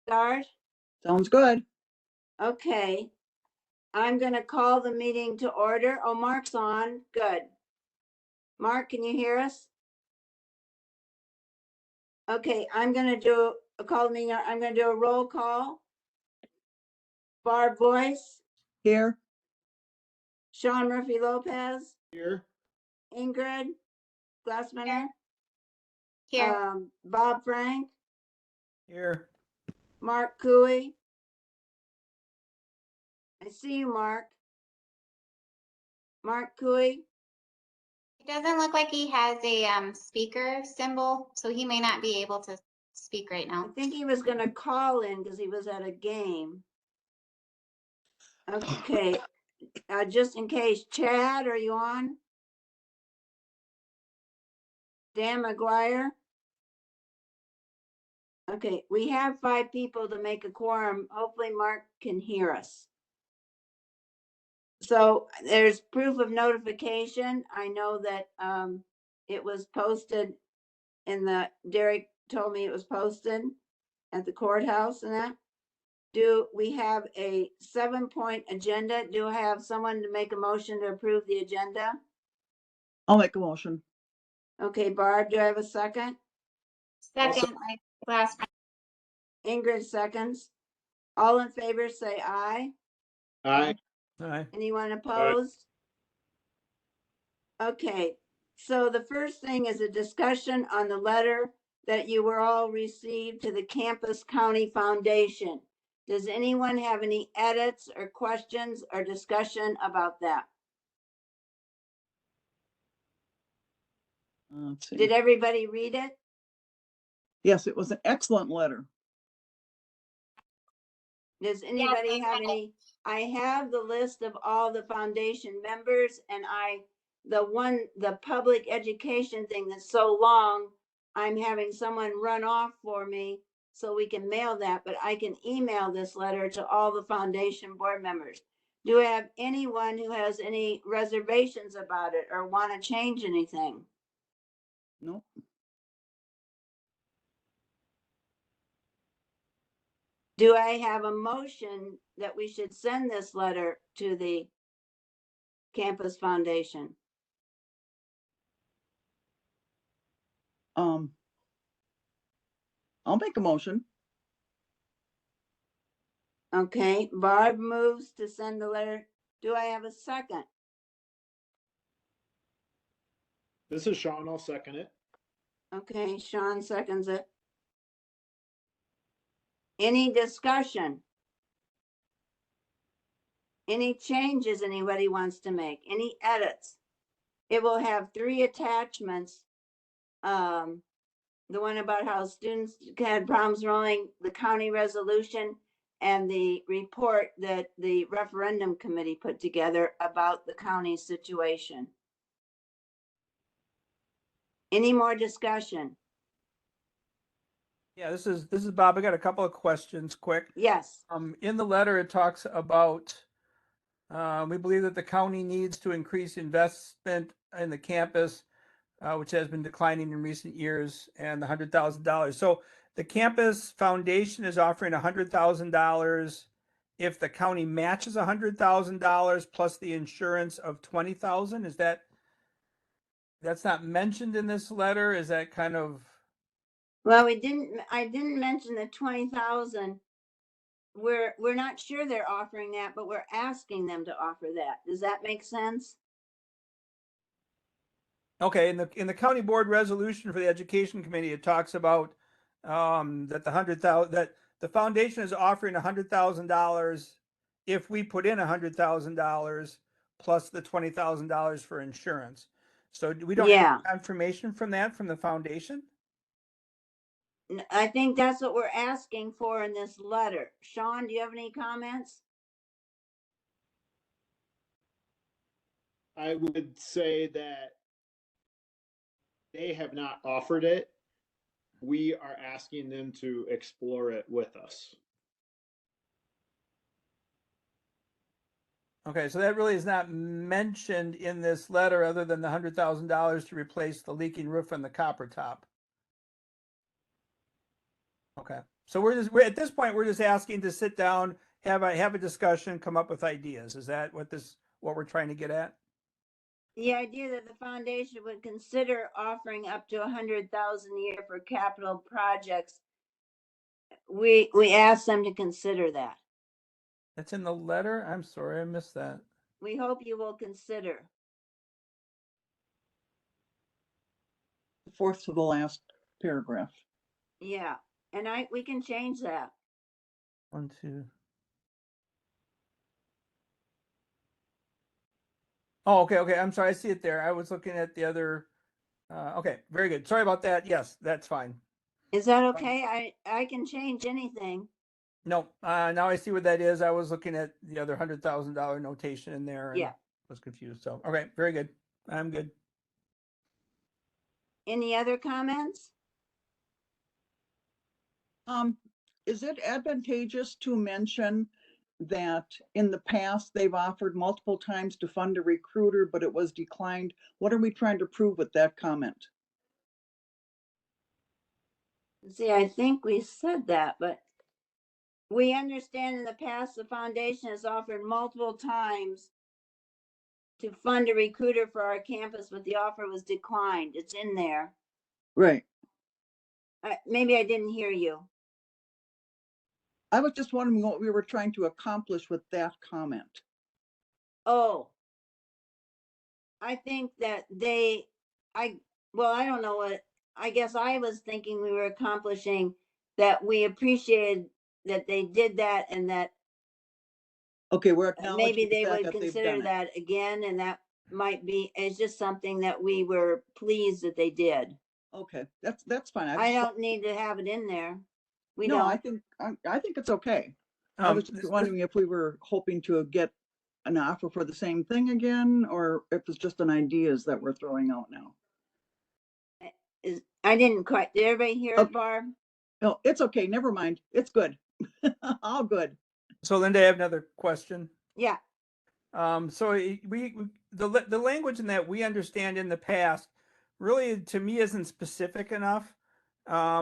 start? Sounds good. Okay. I'm going to call the meeting to order. Oh, Mark's on. Good. Mark, can you hear us? Okay, I'm going to do a call meeting. I'm going to do a roll call. Barb Boyce, Here. Sean Murphy Lopez, Here. Ingrid Glassmaner, Here. Bob Frank, Here. Mark Cooey. I see you, Mark. Mark Cooey. It doesn't look like he has a speaker symbol, so he may not be able to speak right I now. think he was going to call in because he was at a game. Okay, just in case, Chad, are you on? Dan McGuire? Okay, we have 5 people to make a quorum. Hopefully Mark can hear us. So there's proof of notification. I know that it was posted Derek told me it was posted at the courthouse and that. Do we have a 7-point agenda? Do I have someone to make a motion to approve the agenda? I'll make a motion. Okay, Barb, do I have a second? Second, last. Ingrid seconds. All in favor, say aye. Aye. Aye. Anyone opposed? Okay, so the first thing is a discussion on the letter that you were all received to the Campus County Foundation. Does anyone have any edits or questions or discussion about that? Let's see. Did everybody read it? Yes, it was an excellent letter. Does anybody I have read it. any? I have the list of all the foundation members and the public education thing that's so long, I'm having someone run off for me so we can mail that, but I can email this letter to all the foundation board members. Do I have anyone who has any reservations about it or want to change anything? No. Do I have a motion that we should send this letter to the Campus Foundation? I'll make a motion. Okay, Barb moves to send the letter. Do I have a second? This is Sean. I'll second it. Okay, Sean seconds it. Any discussion? Any changes anybody wants to make? Any edits? It will have 3 attachments. The one about how students had problems rolling the county resolution and the report that the referendum committee put together about the county situation. Any more discussion? Yeah, this is Bob. I got a couple of questions quick. Yes. In the letter, it talks about we believe that the county needs to increase investment in the campus, which has been declining in recent years, and the $100,000. So the campus foundation is offering $100,000 if the county matches $100,000 plus the insurance of $20,000. Is that's not mentioned in this letter? Is that kind of? Well, I didn't mention the 20,000. We're not sure they're offering that, but we're asking them to offer that. Does that make sense? Okay, in the county board resolution for the education committee, it talks about that that the foundation is offering $100,000 if we put in $100,000 plus the $20,000 for insurance. So we don't have confirmation from that from the foundation? I think that's what we're asking for in this letter. Sean, do you have any comments? I would say that they have not offered it. We are asking them to explore it with us. Okay, so that really is not mentioned in this letter other than the $100,000 to replace the leaking roof and the copper top. Okay, So we're at this point, we're just asking to sit down, have a discussion, come up with ideas. Is that what we're trying to get at? The idea that the foundation would consider offering up to 100,000 a year for capital projects. We asked them to consider that. That's in the letter? I'm sorry, I missed that. We hope you will consider. The fourth to the last paragraph. Yeah, and we can change that. 1, 2. Oh, okay. I'm sorry. I see it there. I was looking at the other. Okay, very good. Sorry about that. Yes, that's fine. Is that okay? I can change anything. No, now I see what that is. I was looking at the other $100,000 notation in there and Yeah. was confused. So, okay, very good. I'm good. Any other comments? Is it advantageous to mention that in the past they've offered multiple times to fund a recruiter, but it was declined? What are we trying to prove with that comment? See, I think we said that, but we understand in the past the foundation has offered multiple times to fund a recruiter for our campus, but the offer was declined. It's in there. Right. Maybe I didn't hear you. I was just wondering what we were trying to accomplish with that comment. Oh, I think that I don't know what, I guess I was thinking we were accomplishing that we appreciated that they did that and that Okay, we're maybe acknowledging they that would they've consider done it. that again, and that might be, it's just something that we were pleased that they did. Okay, that's fine. I don't need to have it in there. We No, I don't. think it's okay. I was just This- wondering if we were hoping to get an offer for the same thing again, or if it's just an ideas that we're throwing out now. I didn't quite, did everybody hear it, Okay. Barb? No, it's okay. Never mind. It's good. All good. So, Linda, I have another question. Yeah, So the language in that we understand in the past really to me isn't specific enough. I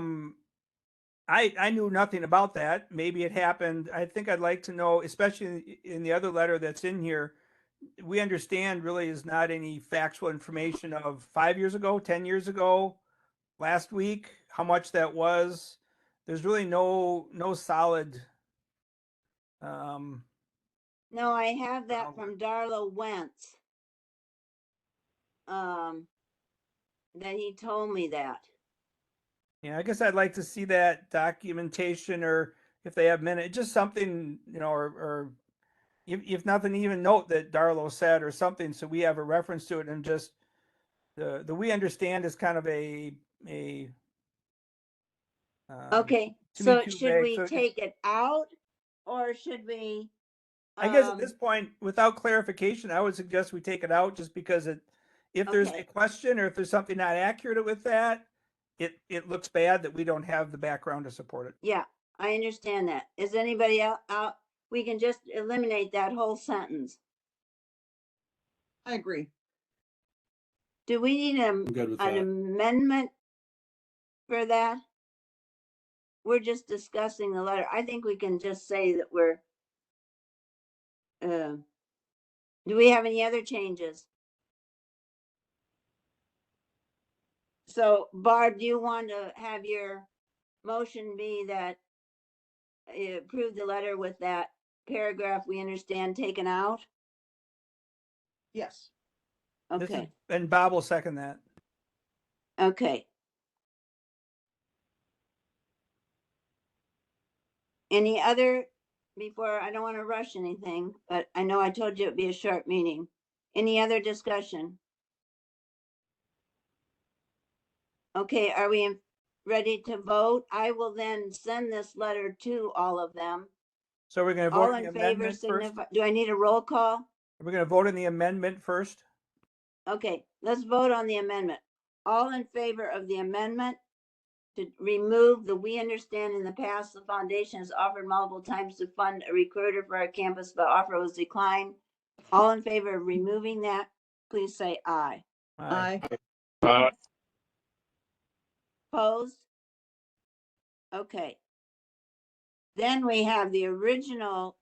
knew nothing about that. Maybe it happened. I think I'd like to know, especially in the other letter that's in here, we understand really is not any factual information of 5 years ago, 10 years ago, last week, how much that was. There's really no solid no, I have that groundwork. from Darla Wentz. That he told me that. Yeah, I guess I'd like to see that documentation, or if they have minute, just something, or if nothing, even note that Darlo said or something, so we have a reference to it, and just the we understand is kind of a Okay, to me so too should vague. we So take it out or should we? I guess at this point, without clarification, I would suggest we take it out, just because if there's Okay. a question or if there's something not accurate with that, it looks bad that we don't have the background to support it. Yeah, I understand that. Is anybody out? We can just eliminate that whole sentence. I agree. Do we need an amendment for that? We're just discussing the letter. I think we can just say that we're, do we have any other changes? So Barb, do you want to have your motion be that approve the letter with that paragraph we understand taken out? Yes. Okay, And Bob will second that. okay. Any other, before, I don't want to rush anything, but I know I told you it'd be a short meeting. Any other discussion? Okay, are we ready to vote? I will then send this letter to all of them. So we're going to vote All on the in favor, amendment first. signify, do I need a roll call? We're going to vote on the amendment first. Okay, let's vote on the amendment. All in favor of the amendment to remove the, we understand in the past, the foundation has offered multiple times to fund a recruiter for our campus, but offer was declined. All in favor of removing that, please say aye. Aye. Opposed? Okay, Then we have the original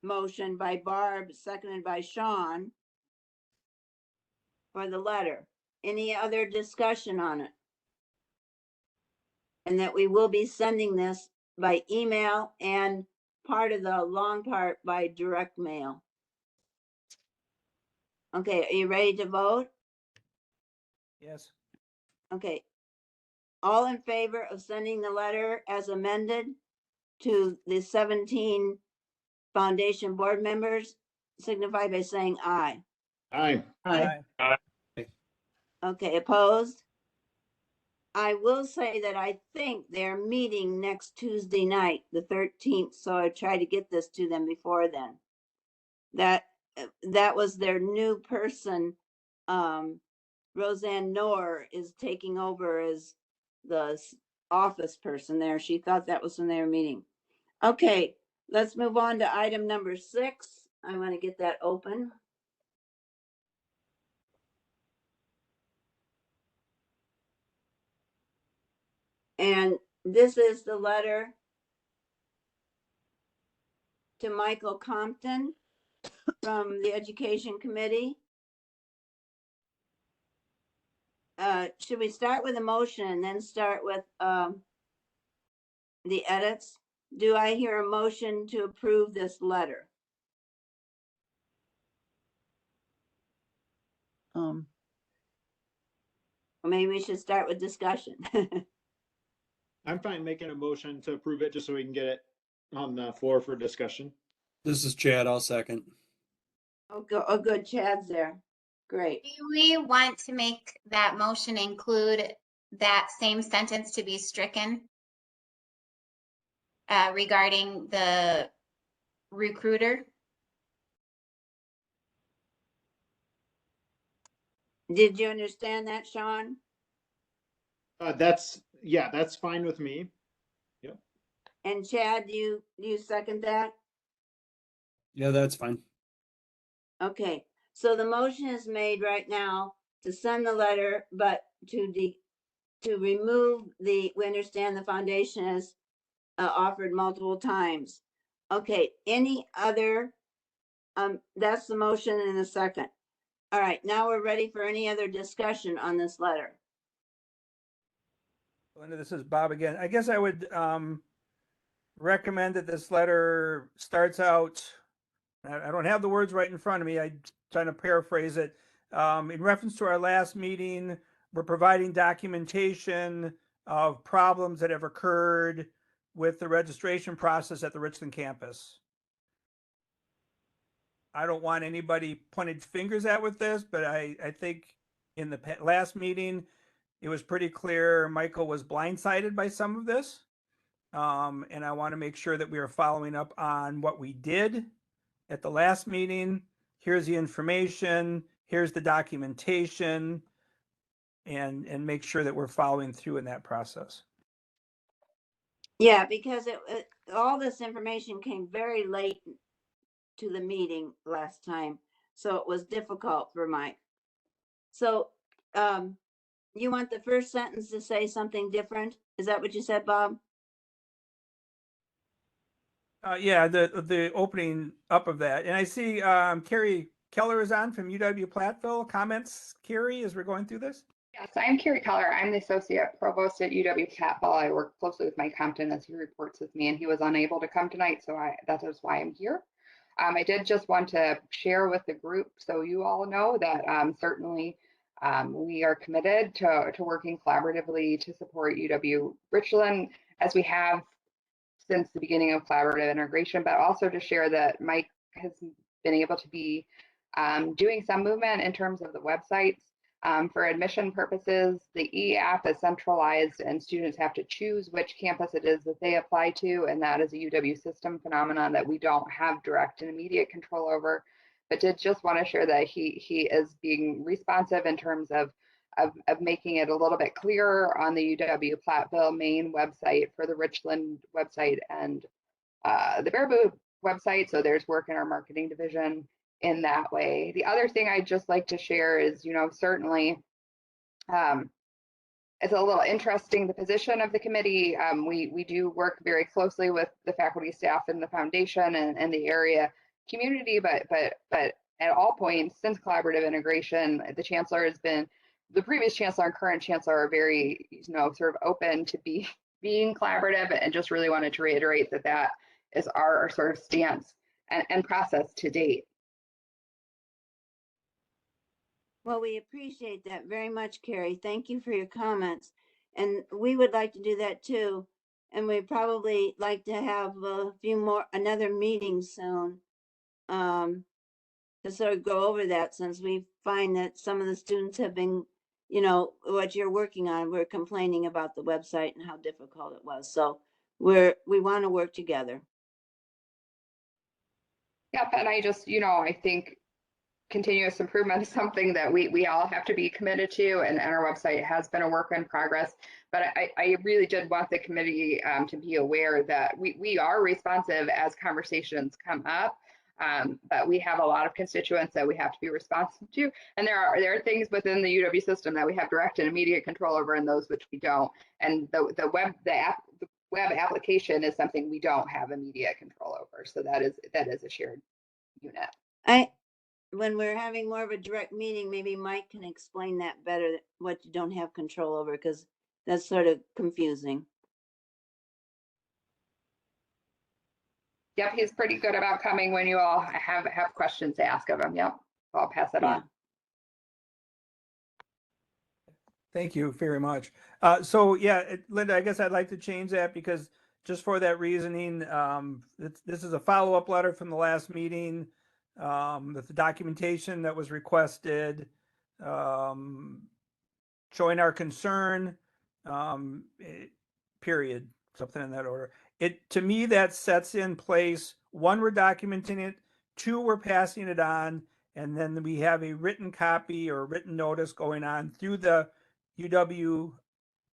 motion by Barb, seconded by Sean for the letter. Any other discussion on it? And that we will be sending this by email and part of the long part by direct mail. Okay, are you ready to vote? Yes. Okay. All in favor of sending the letter as amended to the 17 foundation board members, signify by saying aye. Aye. Aye. Okay, opposed? I will say that I think they're meeting next Tuesday night, the 13th, so I try to get this to them before then. That was their new person. Roseanne Noor is taking over as the office person there. She thought that was when they were meeting. Okay, let's move on to item number 6. I want to get that open. And this is the letter to Michael Compton from the Education Committee. Should we start with a motion and then start with the edits? Do I hear a motion to approve this letter? Um, Or maybe we should start with discussion. I'm fine making a motion to approve it just so we can get it on the floor for discussion. This is Chad. I'll second. Oh, good, Chad's there. Great. Do we want to make that motion include that same sentence to be stricken regarding the recruiter? Did you understand that, Sean? That's fine with me. And Chad, you second that? Yeah, that's fine. Okay, so the motion is made right now to send the letter, but to remove we understand the foundation has offered multiple times. Okay, any other, that's the motion in a second. All right, now we're ready for any other discussion on this letter. Linda, this is Bob again. I guess I would recommend that this letter starts out, I don't have the words right in front of me. I'm trying to paraphrase it. In reference to our last meeting, we're providing documentation of problems that have occurred with the registration process at the Richland campus. I don't want anybody pointed fingers at with this, but I think in the last meeting, it was pretty clear Michael was blindsided by some of this. And I want to make sure that we are following up on what we did at the last meeting. Here's the information, here's the documentation, and make sure that we're following through in that process. Yeah, because all this information came very late to the meeting last time, so it was difficult for Mike. So, you want the first sentence to say something different? Is that what you said, Bob? Yeah, the opening up of that. And I see Carrie Keller is on from UW Platteville. Comments, Carrie, as we're going through this? Yes, I'm Carrie Keller. I'm the Associate Provost at UW Platteville. I work closely with Mike Compton as he reports with me, and he was unable to come tonight, so that is why I'm here. I did just want to share with the group so you all know that certainly we are committed to working collaboratively to support UW Richland as we have since the beginning of collaborative integration, but also to share that Mike has been able to be doing some movement in terms of the websites. For admission purposes, the e-app is centralized and students have to choose which campus it is that they apply to, and that is a UW system phenomenon that we don't have direct and immediate control over. But did just want to share that he is being responsive in terms of making it a little bit clearer on the UW Platteville main website for the Richland website and the Baraboo website. So there's work in our marketing division in that way. The other thing I'd just like to share is, certainly it's a little interesting, the position of the committee. We do work very closely with the faculty, staff, and the foundation and the area community, but at all points since collaborative integration, the chancellor has been, the previous chancellor and current chancellor are very, sort of open to being collaborative, and just really wanted to reiterate that that is our sort of stance and process to date. Well, we appreciate that very much, Carrie. Thank you for your comments. And we would like to do that too. And we'd probably like to have a few more, another meeting soon. To sort of go over that, since we find that some of the students have been, what you're working on, we're complaining about the website and how difficult it was. So we want to work together. Yep, and I just, I think continuous improvement is something that we all have to be committed to, and our website has been a work in progress. But I really did want the committee to be aware that we are responsive as conversations come up, but we have a lot of constituents that we have to be responsive to, and there are things within the UW system that we have direct and immediate control over, and those which we don't. And the web application is something we don't have immediate control over, so that is a shared unit. When we're having more of a direct meeting, maybe Mike can explain that better, what you don't have control over, because that's sort of confusing. Yep, he's pretty good about coming when you all have questions to ask of him. Yep, I'll pass it on. Thank you very much. So yeah, Linda, I guess I'd like to change that, because just for that reasoning, this is a follow-up letter from the last meeting. The documentation that was requested, showing our concern, period, something in that order. To me, that sets in place, one, we're documenting it, two, we're passing it on, and then we have a written copy or written notice going on through the UW,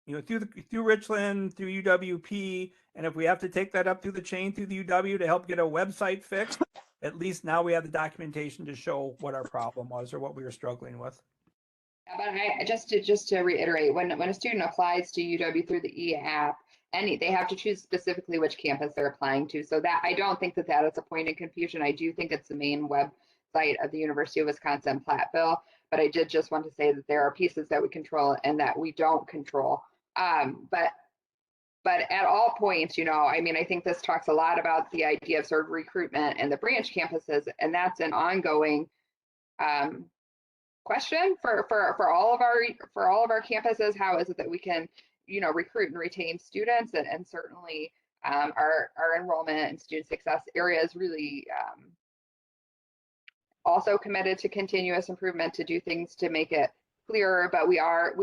through Richland, through UWP, and if we have to take that up through the chain through the UW to help get a website fixed, at least now we have the documentation to show what our problem was or what we were struggling with. But just to reiterate, when a student applies to UW through the e-app, they have to choose specifically which campus they're applying to. So that, I don't think that is a point of confusion. I do think it's the main website of the University of Wisconsin Platteville, but I did just want to say that there are pieces that we control and that we don't control. But at all points, I think this talks a lot about the idea of sort of recruitment and the branch campuses, and that's an ongoing question for all of our campuses. How is it that we can, recruit and retain students, and certainly our enrollment and student success area is really also committed to continuous improvement to do things to make it clearer. But we are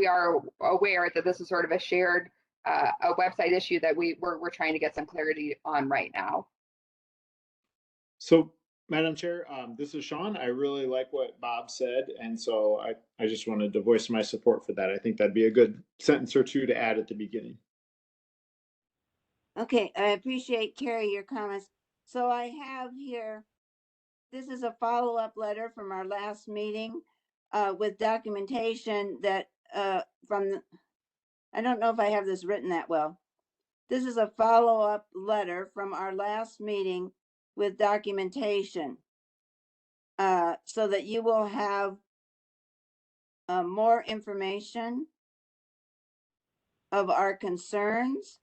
aware that this is sort of a shared a website issue that we're trying to get some clarity on right now. So, Madam Chair, this is Sean. I really like what Bob said, and so I just wanted to voice my support for that. I think that'd be a good sentence or two to add at the beginning. Okay, I appreciate, Carrie, your comments. So I have here, this is a follow-up letter from our last meeting with documentation that I don't know if I have this written that well. This is a follow-up letter from our last meeting with documentation so that you will have more information of our concerns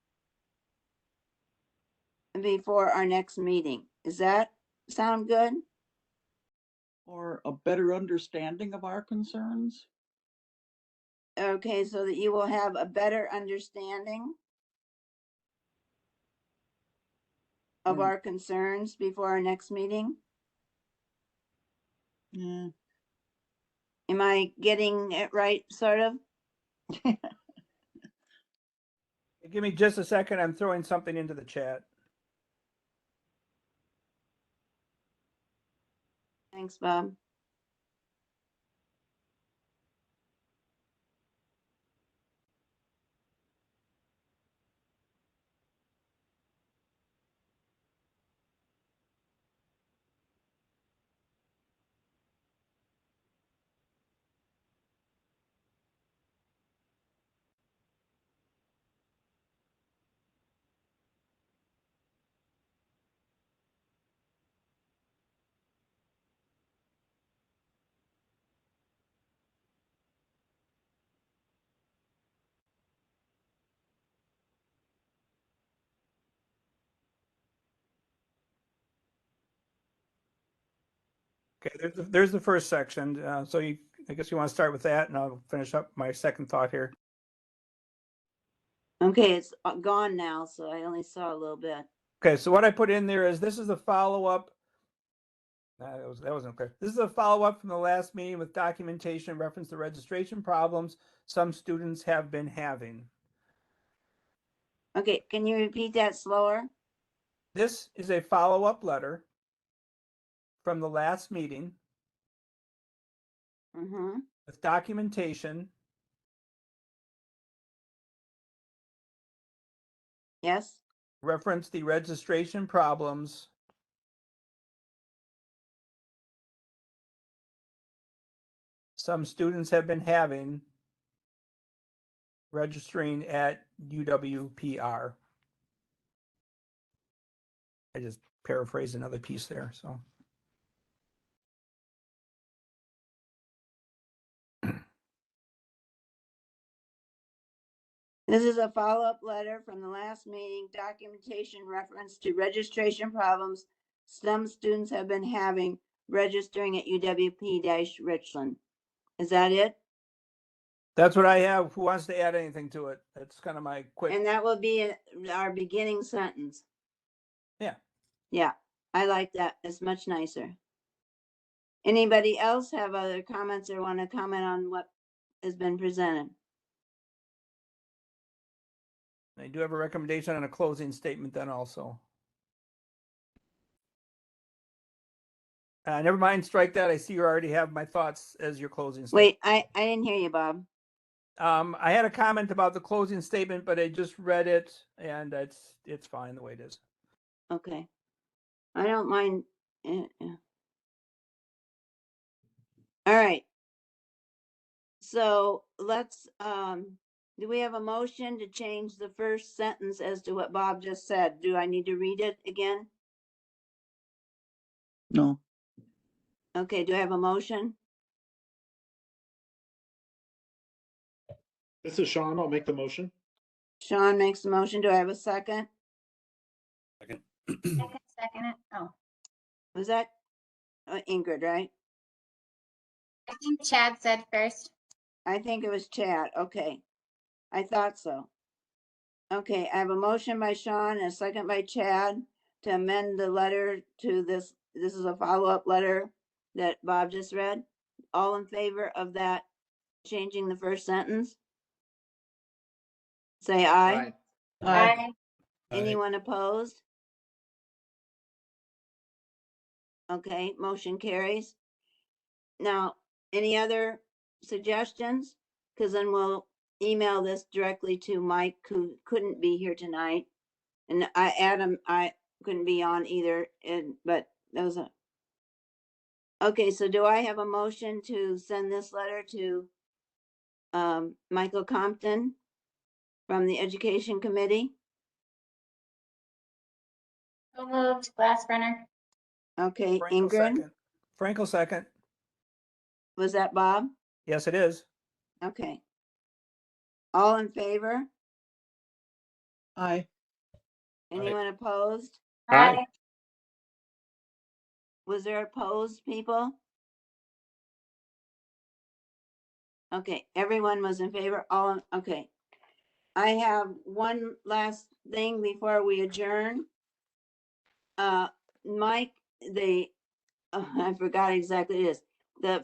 before our next meeting. Does that sound good? Or a better understanding of our concerns? Okay, so that you will have a better understanding of Yeah. our concerns before our next meeting. Yeah. Am I getting it right, sort of? Give me just a second. I'm throwing something into the chat. Thanks, Bob. Okay, there's the first section. So I guess you want to start with that and I'll finish up my second thought here. Okay, it's gone now, so I only saw a little bit. Okay, so what I put in there is this is a follow-up. That wasn't clear. This is a follow-up from the last meeting with documentation reference to registration problems some students have been having. Okay, can you repeat that slower? This is a follow-up letter from the last meeting Mm-hmm. with documentation Yes, reference the registration problems some students have been having registering at UWPR. I just paraphrased another piece there, so. this is a follow-up letter from the last meeting, documentation reference to registration problems some students have been having registering at UWP-Richland. Is that it? That's what I have. Who wants to add anything to it? That's kind of my quick. And that will be our beginning sentence. Yeah. Yeah, I like that. It's much nicer. Anybody else have other comments or want to comment on what has been presented? I do have a recommendation on a closing statement then also. Never mind, strike that. I see you already have my thoughts as your closing statement. Wait, I didn't hear you, Bob. I had a comment about the closing statement, but I just read it and it's fine the way it is. Okay. I don't mind. All right. So let's, do we have a motion to change the first sentence as to what Bob just said? Do I need to read it again? No, Okay, do I have a motion? This is Sean. I'll make the motion. Sean makes the motion. Do I have a second? Second. I can second it. Oh, Was that Ingrid, right? I think Chad said first. I think it was Chad. Okay. I thought so. Okay, I have a motion by Sean and a second by Chad to amend the letter to this. This is a follow-up letter that Bob just read. All in favor of that, changing the first sentence? Say aye. Aye. Aye. Anyone opposed? Okay, motion carries. Now, any other suggestions? Because then we'll email this directly to Mike, who couldn't be here tonight. And Adam, I couldn't be on either, but that was a. Okay, so do I have a motion to send this letter to Michael Compton from the Education Committee? So moved, Glassbrenner. Okay, Frankel Ingrid, second. Frankel second. was that Bob? Yes, it is. Okay. All in favor? Aye. Anyone opposed? Aye. Was there opposed, people? Okay, everyone was in favor, okay. I have one last thing before we adjourn. Mike, I forgot exactly this.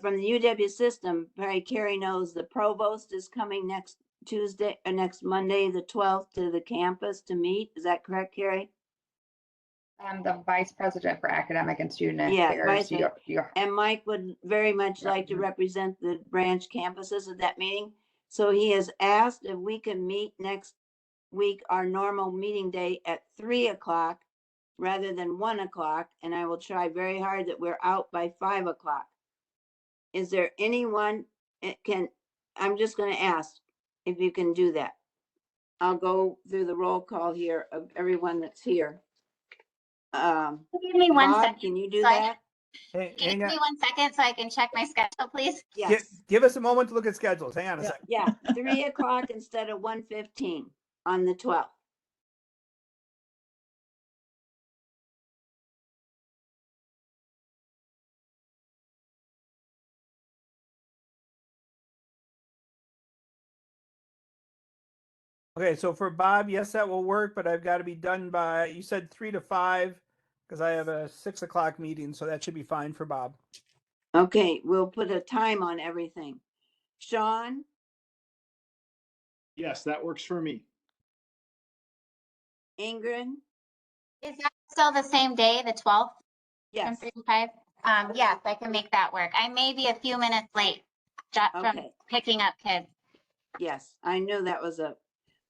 From the UW system, probably Carrie knows the provost is coming next Tuesday, or next Monday, the 12th, to the campus to meet. Is that correct, Carrie? The vice president for academic and student Yeah, affairs. vice You- you- And Mike would very much Yeah. like to represent the branch campuses at that meeting. So he has asked if we can meet next week, our normal meeting day at 3 o'clock rather than 1 o'clock. And I will try very hard that we're out by 5 o'clock. Is there anyone I'm just gonna ask if you can do that. I'll go through the roll call here of everyone that's here. Give me one Bob, second. can you do So I- that? Hey, Can you hang give me on. 1 second so I can check my schedule, please? Yes. Give us a moment to look at schedules. Hang on a Yeah. second. Yeah, 3 o'clock instead of 1:15 on the 12th. Okay, so for Bob, yes, that will work, but I've got to be done by, you said 3 to 5, because I have a 6 o'clock meeting, so that should be fine for Bob. Okay, we'll put a time on everything. Sean, Yes, that works for me. Ingrid, Is that still the same day, the 12th? From yes, 3 to 5? Yes, I can make that work. I may be a few minutes late from Okay. picking up kids. yes, I knew that was a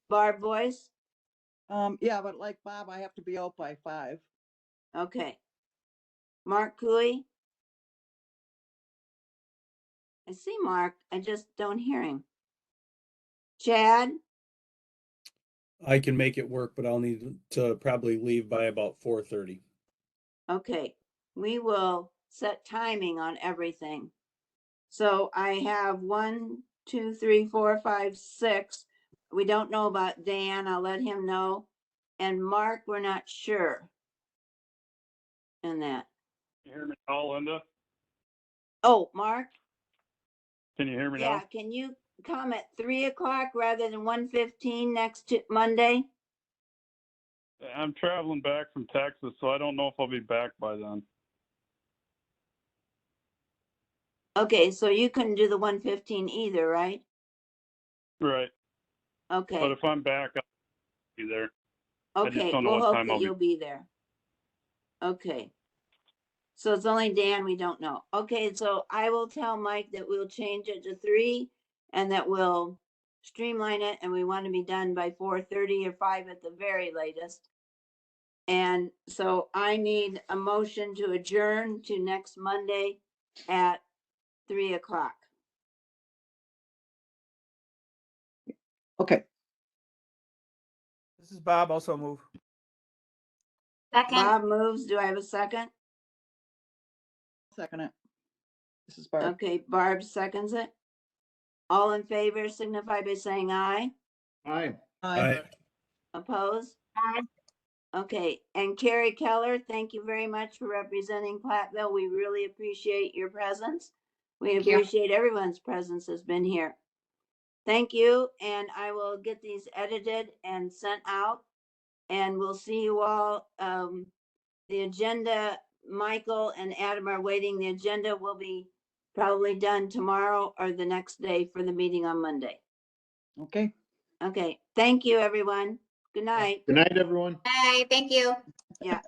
Barb voice. Yeah, but like Bob, I have to be out by 5. Okay. Mark Cooey. I see Mark, I just don't hear him. Chad, I can make it work, but I'll need to probably leave by about 4:30. okay, we will set timing on everything. So I have 1, 2, 3, 4, 5, 6. We don't know about Dan, I'll let him know. And Mark, we're not sure. In that. You hear me now, Linda? Oh, Mark, Can you hear me yeah, now? can you come at 3 o'clock rather than 1:15 next Monday? I'm traveling back from Texas, so I don't know if I'll be back by then. Okay, so you couldn't do the 1:15 either, right? Right. But Okay, if I'm back, I'll be there. I just okay, don't know we'll what hope time that I'll be. you'll be there. Okay. So it's only Dan, we don't know. Okay, so I will tell Mike that we'll change it to 3 and that we'll streamline it and we want to be done by 4:30 or 5 at the very latest. And so I need a motion to adjourn to next Monday at 3 o'clock. Okay, This is Bob, also move. Second, Bob moves. Do I have a second? second it. This is Barb. Okay, Barb seconds it. All in favor signify by saying aye. Aye. Aye. Opposed? Aye. Okay, and Carrie Keller, thank you very much for representing Platteville. We really appreciate your presence. We Thank you. appreciate everyone's presence has been here. Thank you, and I will get these edited and sent out. And we'll see you all. The agenda, Michael and Adam are waiting. The agenda will be probably done tomorrow or the next day for the meeting on Monday. Okay. Okay, thank you, everyone. Good night. Good night, everyone. bye, thank you. Yeah.